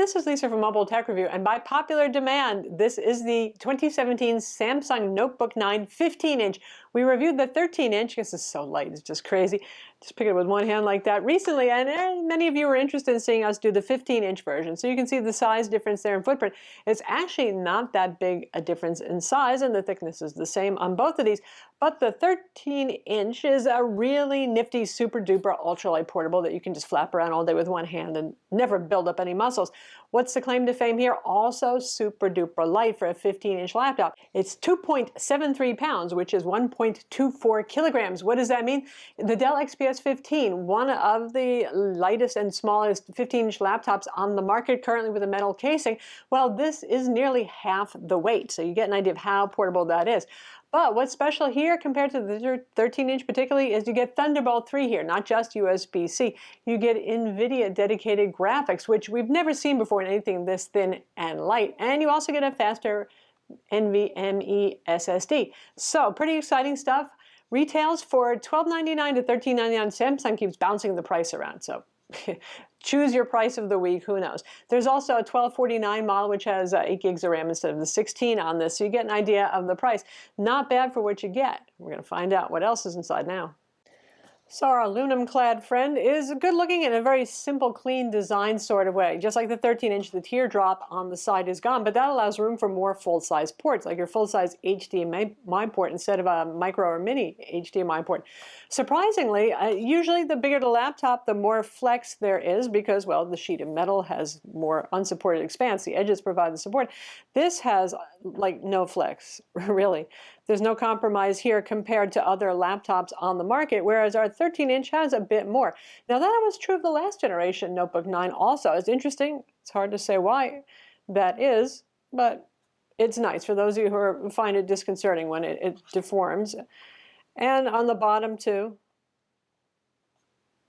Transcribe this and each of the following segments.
this is Lisa from Mobile Tech Review, and by popular demand, this is the 2017 Samsung Notebook 9 15-inch. We reviewed the 13-inch, because it's so light, it's just crazy. Just pick it up with one hand like that recently, and many of you were interested in seeing us do the 15-inch version. So you can see the size difference there in footprint. It's actually not that big a difference in size, and the thickness is the same on both of these. But the 13-inch is a really nifty, super-duper ultralight portable that you can just flap around all day with one hand and never build up any muscles. What's the claim to fame here? Also super-duper light for a 15-inch laptop. It's 2.73 pounds, which is 1.24 kilograms. What does that mean? The Dell XPS 15, one of the lightest and smallest 15-inch laptops on the market currently with a metal casing, well, this is nearly half the weight. So you get an idea of how portable that is. But what's special here compared to the 13-inch particularly is you get Thunderbolt 3 here, not just USB-C. You get NVIDIA dedicated graphics, which we've never seen before in anything this thin and light. And you also get a faster NVMe SSD. So pretty exciting stuff. Retails for $12.99 to $13.99. Samsung keeps bouncing the price around, so choose your price of the week, who knows. There's also a $12.49 model which has 8 gigs of RAM instead of the 16 on this, so you get an idea of the price. Not bad for what you get. We're going to find out what else is inside now. So our aluminum-clad friend is good looking in a very simple, clean design sort of way. Just like the 13-inch, the teardrop on the side is gone, but that allows room for more full-size ports, like your full-size HDMI port instead of a micro or mini HDMI port. Surprisingly, usually the bigger the laptop, the more flex there is because, well, the sheet of metal has more unsupported expanse. The edges provide the support. This has, like, no flex, really. There's no compromise here compared to other laptops on the market, whereas our 13-inch has a bit more. Now that was true of the last generation Notebook 9 also. It's interesting. It's hard to say why that is, but it's nice for those of you who find it disconcerting when it deforms. And on the bottom too,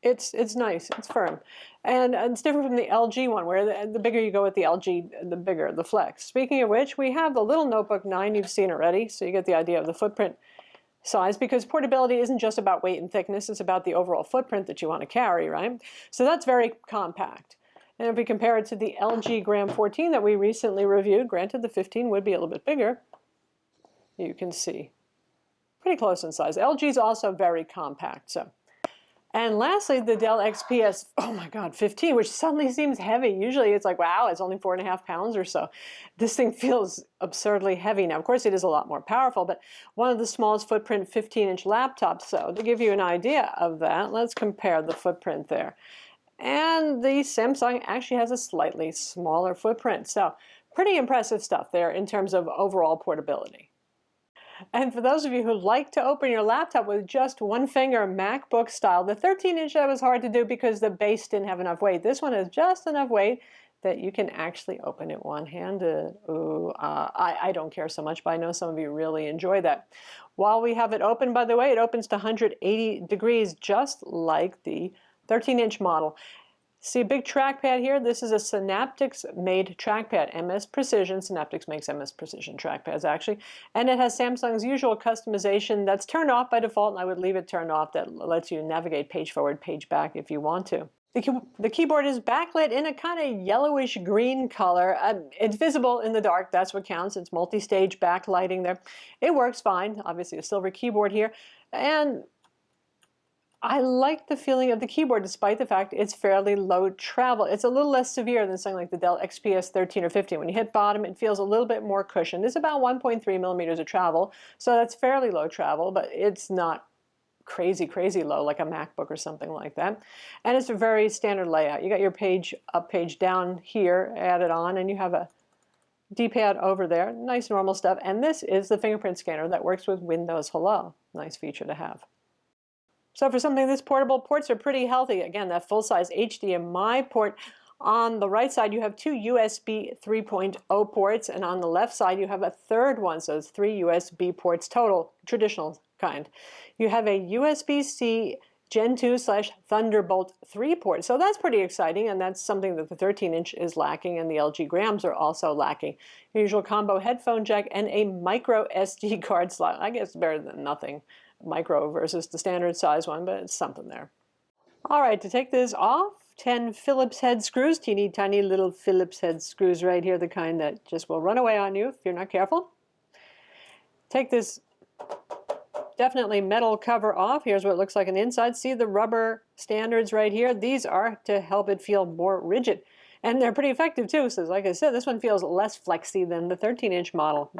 it's nice, it's firm. And it's different from the LG one, where the bigger you go with the LG, the bigger the flex. Speaking of which, we have the little Notebook 9, you've seen already, so you get the idea of the footprint size, because portability isn't just about weight and thickness, it's about the overall footprint that you want to carry, right? So that's very compact. And if we compare it to the LG Gram 14 that we recently reviewed, granted the 15 would be a little bit bigger, you can see pretty close in size. LG is also very compact, so. And lastly, the Dell XPS, oh my God, 15, which suddenly seems heavy. Usually it's like, wow, it's only 4.5 pounds or so. This thing feels absurdly heavy. Now, of course, it is a lot more powerful, but one of the smallest footprint 15-inch laptops. So to give you an idea of that, let's compare the footprint there. And the Samsung actually has a slightly smaller footprint. So pretty impressive stuff there in terms of overall portability. And for those of you who like to open your laptop with just one finger, MacBook style, the 13-inch that was hard to do because the base didn't have enough weight. This one has just enough weight that you can actually open it one-handed. Ooh, I don't care so much, but I know some of you really enjoy that. While we have it open, by the way, it opens to 180 degrees, just like the 13-inch model. See a big trackpad here? This is a Synaptics-made trackpad, MS Precision. Synaptics makes MS Precision trackpads, actually. And it has Samsung's usual customization that's turned off by default, and I would leave it turned off. That lets you navigate page forward, page back if you want to. The keyboard is backlit in a kind of yellowish green color. It's visible in the dark, that's what counts. It's multi-stage backlighting there. It works fine. Obviously a silver keyboard here. And I like the feeling of the keyboard despite the fact it's fairly low travel. It's a little less severe than something like the Dell XPS 13 or 15. When you hit bottom, it feels a little bit more cushioned. It's about 1.3 millimeters of travel, so that's fairly low travel, but it's not crazy, crazy low like a MacBook or something like that. And it's a very standard layout. You got your page up, page down here added on, and you have a D-pad over there. Nice normal stuff. And this is the fingerprint scanner that works with Windows Hello. Nice feature to have. So for something this portable, ports are pretty healthy. Again, that full-size HDMI port. On the right side, you have two USB 3.0 ports, and on the left side, you have a third one. So it's 3 USB ports total, traditional kind. You have a USB-C Gen 2/Thunderbolt 3 port. So that's pretty exciting, and that's something that the 13-inch is lacking, and the LG Grams are also lacking. Your usual combo headphone jack and a micro SD card slot. I guess better than nothing. Micro versus the standard size one, but it's something there. All right, to take this off, 10 Phillips head screws, teeny tiny little Phillips head screws right here, the kind that just will run away on you if you're not careful. Take this definitely metal cover off. Here's what it looks like on the inside. See the rubber standards right here? These are to help it feel more rigid. And they're pretty effective too, so like I said, this one feels less flexy than the 13-inch model.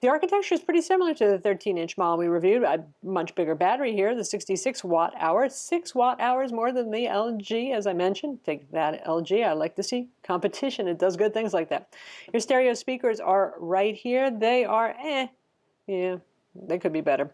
The architecture is pretty similar to the 13-inch model we reviewed. A much bigger battery here, the 66 watt-hour, 6 watt-hours more than the LG, as I mentioned. Take that, LG. I like to see competition. It does good things like that. Your stereo speakers are right here. They are, yeah, they could be better.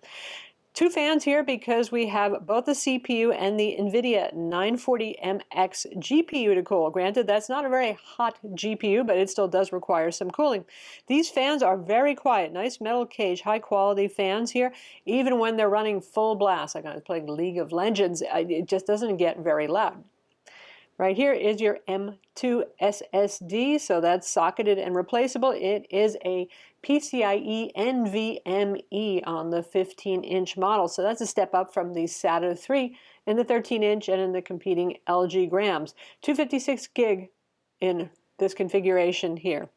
2 fans here because we have both the CPU and the NVIDIA 940MX GPU to cool. Granted, that's not a very hot GPU, but it still does require some cooling. These fans are very quiet, nice metal cage, high quality fans here. Even when they're running full blast, like I was playing League of Legends, it just doesn't get very loud. Right here is your M2 SSD, so that's socketed and replaceable. It is a PCIe NVMe on the 15-inch model, so that's a step up from the SATA 3 in the 13-inch and in the competing LG grams. 256 gig in this configuration here.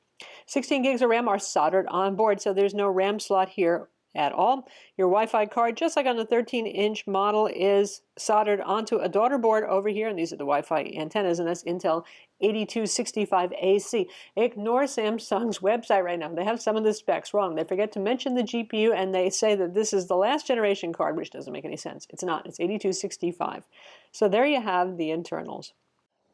16 gigs of RAM are soldered on board, so there's no RAM slot here at all. Your Wi-Fi card, just like on the 13-inch model, is soldered onto a daughter board over here, and these are the Wi-Fi antennas, and that's Intel 8265AC. Ignore Samsung's website right now. They have some of the specs wrong. They forget to mention the GPU, and they say that this is the last generation card, which doesn't make any sense. It's not. It's 8265. So there you have the internals.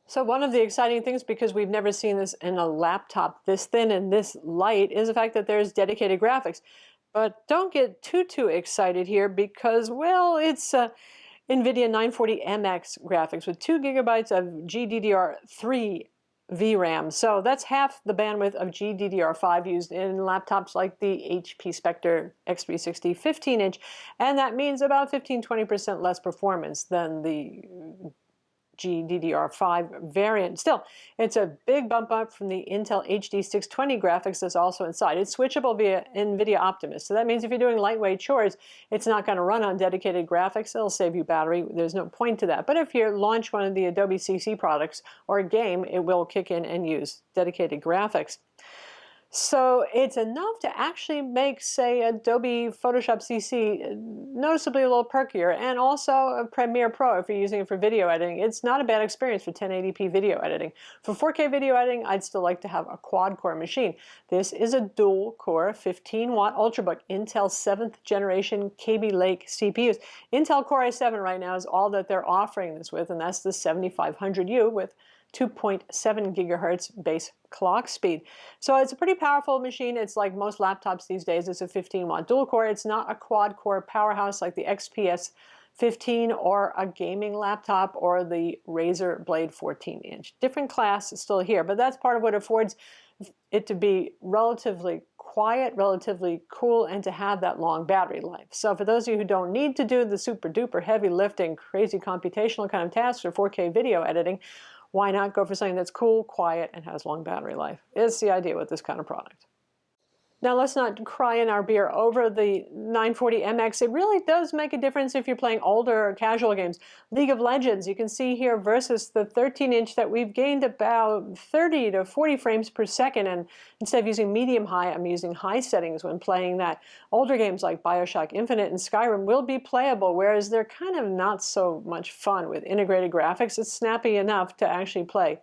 So one of the exciting things, because we've never seen this in a laptop this thin and this light, is the fact that there's dedicated graphics. But don't get too excited here because, well, it's NVIDIA 940MX graphics with 2 gigabytes of GDDR3 VRAM. So that's half the bandwidth of GDDR5 used in laptops like the HP Spectre X360 15-inch. And that means about 15–20% less performance than the GDDR5 variant. Still, it's a big bump up from the Intel HD 620 graphics that's also inside. It's switchable via NVIDIA Optimus. So that means if you're doing lightweight chores, it's not going to run on dedicated graphics. It'll save you battery. There's no point to that. But if you launch one of the Adobe CC products or a game, it will kick in and use dedicated graphics. So it's enough to actually make, say, Adobe Photoshop CC noticeably a little perkier, and also a Premiere Pro if you're using it for video editing. It's not a bad experience for 1080p video editing. For 4K video editing, I'd still like to have a quad-core machine. This is a dual-core 15-watt Ultrabook Intel 7th generation Kaby Lake CPUs. Intel Core i7 right now is all that they're offering this with, and that's the 7500U with 2.7 gigahertz base clock speed. So it's a pretty powerful machine. It's like most laptops these days. It's a 15-watt dual core. It's not a quad-core powerhouse like the XPS 15 or a gaming laptop or the Razer Blade 14-inch. Different class is still here, but that's part of what affords it to be relatively quiet, relatively cool, and to have that long battery life. So for those of you who don't need to do the super duper heavy lifting, crazy computational kind of tasks for 4K video editing, why not go for something that's cool, quiet, and has long battery life? It's the idea with this kind of product. Now let's not cry in our beer over the 940MX. It really does make a difference if you're playing older casual games. League of Legends, you can see here, versus the 13-inch that we've gained about 30 to 40 frames per second. And instead of using medium-high, I'm using high settings when playing that. Older games like BioShock Infinite and Skyrim will be playable, whereas they're kind of not so much fun with integrated graphics. It's snappy enough to actually play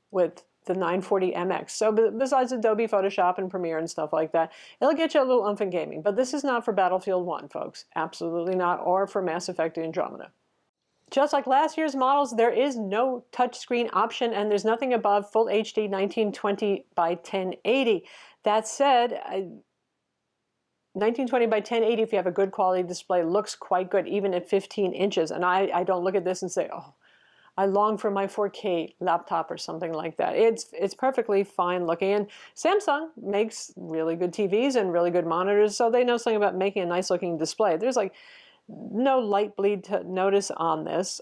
with the 940MX. So besides Adobe Photoshop and Premiere and stuff like that, it'll get you a little oomph in gaming. But this is not for Battlefield 1, folks. Absolutely not. Or for Mass Effect Andromeda. Just like last year's models, there is no touchscreen option, and there's nothing above Full HD 1920 by 1080. That said, 1920 by 1080, if you have a good quality display, looks quite good, even at 15 inches. And I don't look at this and say, oh, I long for my 4K laptop or something like that. It's perfectly fine looking. And Samsung makes really good TVs and really good monitors, so they know something about making a nice looking display. There's like no light bleed to notice on this.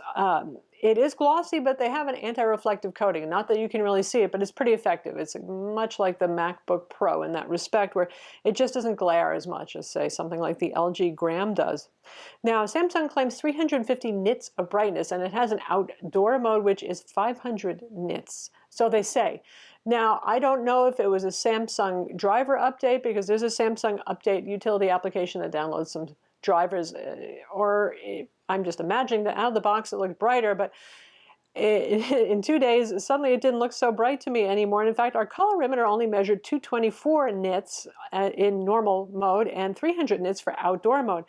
It is glossy, but they have an anti-reflective coating. Not that you can really see it, but it's pretty effective. It's much like the MacBook Pro in that respect, where it just doesn't glare as much as, say, something like the LG Gram does. Now, Samsung claims 350 nits of brightness, and it has an outdoor mode, which is 500 nits. So they say. Now, I don't know if it was a Samsung driver update, because there's a Samsung update utility application that downloads some drivers, or I'm just imagining that out of the box it looked brighter, but in 2 days, suddenly it didn't look so bright to me anymore. And in fact, our colorimeter only measured 224 nits in normal mode and 300 nits for outdoor mode.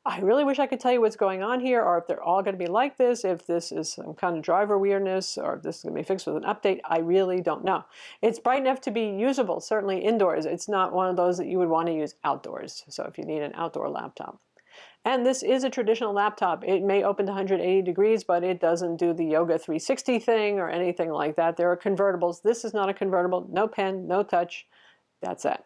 I really wish I could tell you what's going on here, or if they're all going to be like this, if this is some kind of driver weirdness, or if this is going to be fixed with an update. I really don't know. It's bright enough to be usable, certainly indoors. It's not one of those that you would want to use outdoors, so if you need an outdoor laptop. And this is a traditional laptop. It may open to 180 degrees, but it doesn't do the Yoga 360 thing or anything like that. There are convertibles. This is not a convertible. No pen, no touch. That's it.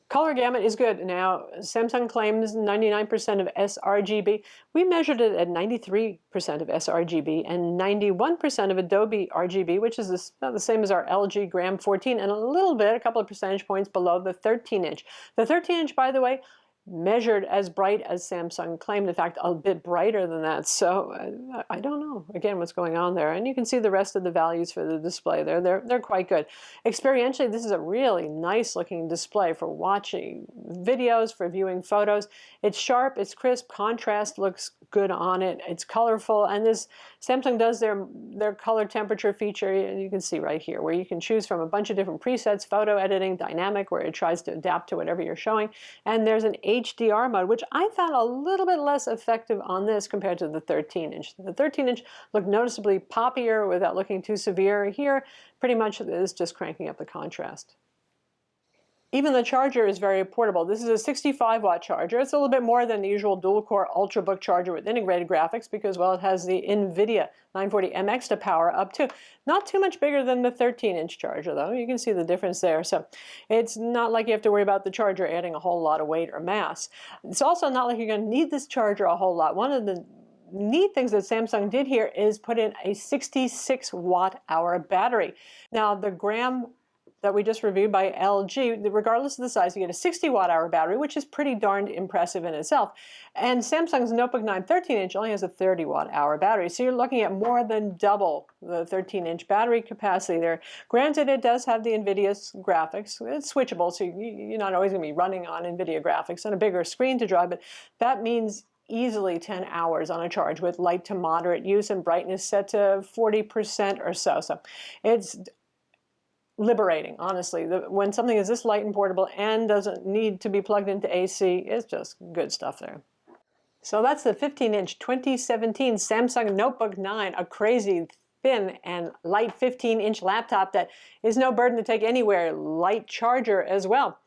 Color gamut is good. Now, Samsung claims 99% of sRGB. We measured it at 93% of sRGB and 91% of Adobe RGB, which is about the same as our LG Gram 14, and a couple of percentage points below the 13-inch. The 13-inch, by the way, measured as bright as Samsung claimed, in fact, a bit brighter than that. So I don't know, again, what's going on there. And you can see the rest of the values for the display there. They're quite good. Experientially, this is a really nice looking display for watching videos, for viewing photos. It's sharp, it's crisp, contrast looks good on it, it's colorful, and this Samsung does their color temperature feature, and you can see right here, where you can choose from a bunch of different presets, photo editing, dynamic, where it tries to adapt to whatever you're showing, and there's an HDR mode, which I found a little bit less effective on this compared to the 13-inch. The 13-inch looked noticeably poppier without looking too severe. Here, pretty much is just cranking up the contrast. Even the charger is very portable. This is a 65-watt charger. It's a little bit more than the usual dual-core Ultrabook charger with integrated graphics because, well, it has the NVIDIA 940MX to power up to. Not too much bigger than the 13-inch charger, though. You can see the difference there. So it's not like you have to worry about the charger adding a whole lot of weight or mass. It's also not like you're going to need this charger a whole lot. One of the neat things that Samsung did here is put in a 66-watt-hour battery. Now, the Gram that we just reviewed by LG, regardless of the size, you get a 60-watt-hour battery, which is pretty darned impressive in itself. And Samsung's Notebook 9 13-inch only has a 30-watt-hour battery, so you're looking at more than double the 13-inch battery capacity there. Granted, it does have the NVIDIA graphics. It's switchable, so you're not always going to be running on NVIDIA graphics and a bigger screen to drive, but that means easily 10 hours on a charge with light to moderate use and brightness set to 40% or so. So it's liberating, honestly. When something is this light and portable and doesn't need to be plugged into AC, it's just good stuff there. So that's the 15-inch 2017 Samsung Notebook 9, a crazy thin and light 15-inch laptop that is no burden to take anywhere, light charger as well.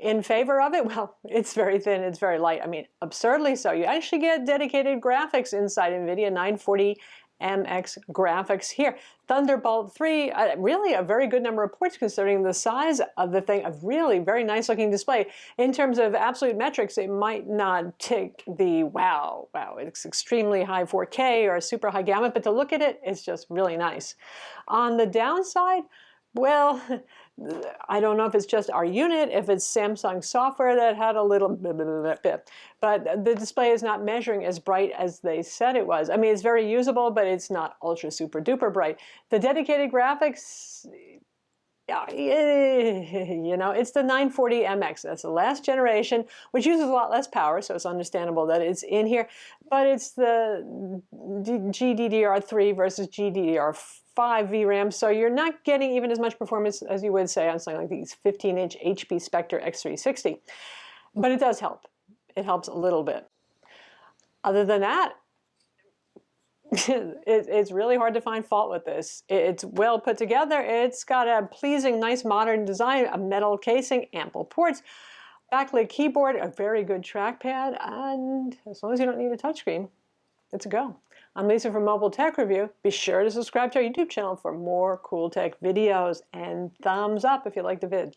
In favor of it, well, it's very thin, it's very light. I mean, absurdly so. You actually get dedicated graphics inside NVIDIA 940 MX graphics here. Thunderbolt 3, really a very good number of ports considering the size of the thing, a really very nice looking display. In terms of absolute metrics, it might not tick the wow, it's extremely high 4K or super high gamut, but to look at it, it's just really nice. On the downside, well, I don't know if it's just our unit, if it's Samsung software that had a little bit, but the display is not measuring as bright as they said it was. I mean, it's very usable, but it's not ultra super duper bright. The dedicated graphics, you know, it's the 940 MX. That's the last generation, which uses a lot less power, so it's understandable that it's in here, but it's the GDDR3 versus GDDR5 VRAM, so you're not getting even as much performance as you would say on something like these 15-inch HP Spectre X360. But it does help. It helps a little bit. Other than that, it's really hard to find fault with this. It's well put together. It's got a pleasing, nice modern design, a metal casing, ample ports, backlit keyboard, a very good trackpad, and as long as you don't need a touchscreen, it's a go. I'm Lisa from Mobile Tech Review. Be sure to subscribe to our YouTube channel for more cool tech videos, and thumbs up if you like the vid.